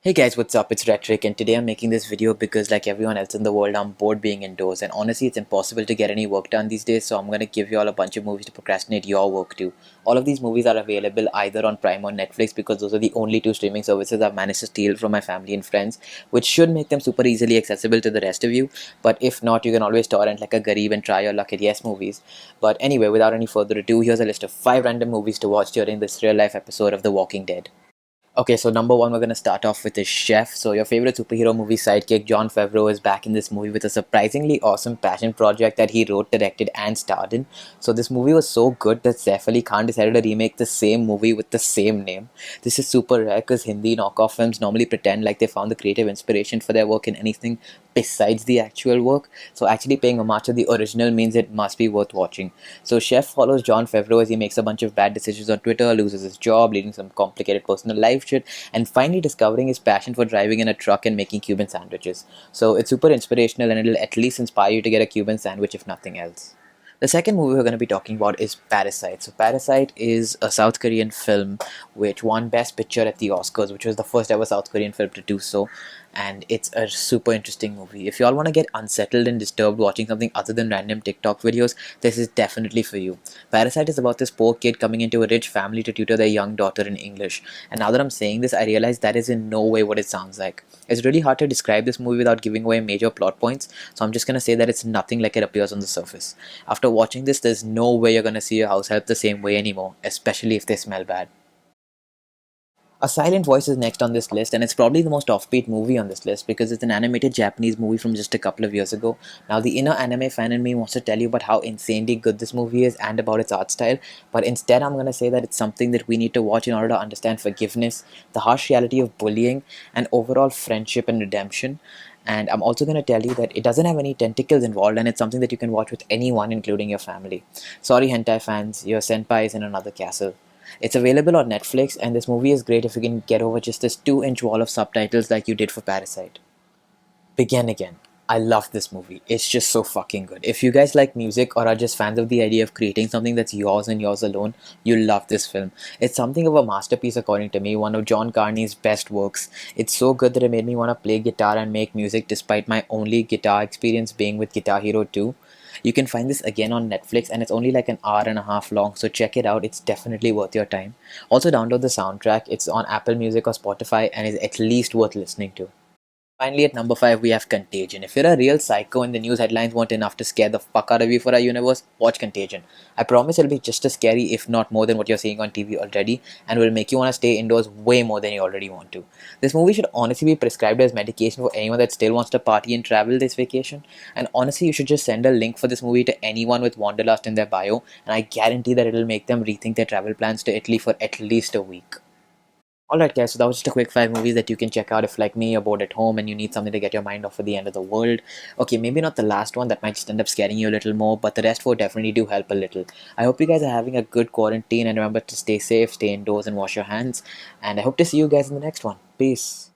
Hey guys, what's up? It's Rhetoric, and today I'm making this video because like everyone else in the world, I'm bored being indoors, and honestly it's impossible to get any work done these days, so I'm gonna give you all a bunch of movies to procrastinate your work to. All of these movies are available either on Prime or Netflix because those are the only two streaming services I've managed to steal from my family and friends, which should make them super easily accessible to the rest of you, but if not, you can always torrent like a Garib and try your luck at Yes Movies. But anyway, without any further ado, here's a list of 5 random movies to watch during this real life episode of The Walking Dead. Okay, so number one, we're gonna start off with the chef. So your favorite superhero movie sidekick, Jon Favreau, is back in this movie with a surprisingly awesome passion project that he wrote, directed, and starred in. So this movie was so good that Saif Ali Khan decided to remake the same movie with the same name. This is super rare because Hindi knockoff films normally pretend like they found the creative inspiration for their work in anything besides the actual work. So actually paying homage to the original means it must be worth watching. So Chef follows Jon Favreau as he makes a bunch of bad decisions on Twitter, loses his job, leading some complicated personal life shit, and finally discovering his passion for driving in a truck and making Cuban sandwiches. So it's super inspirational and it'll at least inspire you to get a Cuban sandwich if nothing else. The second movie we're going to be talking about is Parasite. So Parasite is a South Korean film which won Best Picture at the Oscars, which was the first ever South Korean film to do so. And it's a super interesting movie. If y'all want to get unsettled and disturbed watching something other than random TikTok videos, this is definitely for you. Parasite is about this poor kid coming into a rich family to tutor their young daughter in English. And now that I'm saying this, I realize that is in no way what it sounds like. It's really hard to describe this movie without giving away major plot points, so I'm just gonna say that it's nothing like it appears on the surface. After watching this, there's no way you're gonna see your house help the same way anymore, especially if they smell bad. A Silent Voice is next on this list, and it's probably the most offbeat movie on this list because it's an animated Japanese movie from just a couple of years ago. Now, the inner anime fan in me wants to tell you about how insanely good this movie is and about its art style, but instead, I'm gonna say that it's something that we need to watch in order to understand forgiveness, the harsh reality of bullying, and overall friendship and redemption. And I'm also going to tell you that it doesn't have any tentacles involved, and it's something that you can watch with anyone, including your family. Sorry, hentai fans, your senpai is in another castle. It's available on Netflix, and this movie is great if you can get over just this 2-inch wall of subtitles like you did for Parasite. Begin Again. I love this movie. It's just so fucking good. If you guys like music or are just fans of the idea of creating something that's yours and yours alone, you'll love this film. It's something of a masterpiece according to me, one of John Carney's best works. It's so good that it made me want to play guitar and make music despite my only guitar experience being with Guitar Hero 2. You can find this again on Netflix and it's only like an hour and a half long, so check it out. It's definitely worth your time. Also download the soundtrack. It's on Apple Music or Spotify and is at least worth listening to. Finally, at number 5, we have Contagion. If you're a real psycho and the news headlines weren't enough to scare the fuck out of you for our universe, watch Contagion. I promise it'll be just as scary, if not more, than what you're seeing on TV already, and will make you want to stay indoors way more than you already want to. This movie should honestly be prescribed as medication for anyone that still wants to party and travel this vacation. And honestly, you should just send a link for this movie to anyone with Wanderlust in their bio, and I guarantee that it'll make them rethink their travel plans to Italy for at least a week. Alright guys, so that was just a quick 5 movies that you can check out if like me you're bored at home and you need something to get your mind off for the end of the world. Okay, maybe not the last one, that might just end up scaring you a little more, but the rest 4 definitely do help a little. I hope you guys are having a good quarantine and remember to stay safe, stay indoors and wash your hands. And I hope to see you guys in the next one. Peace.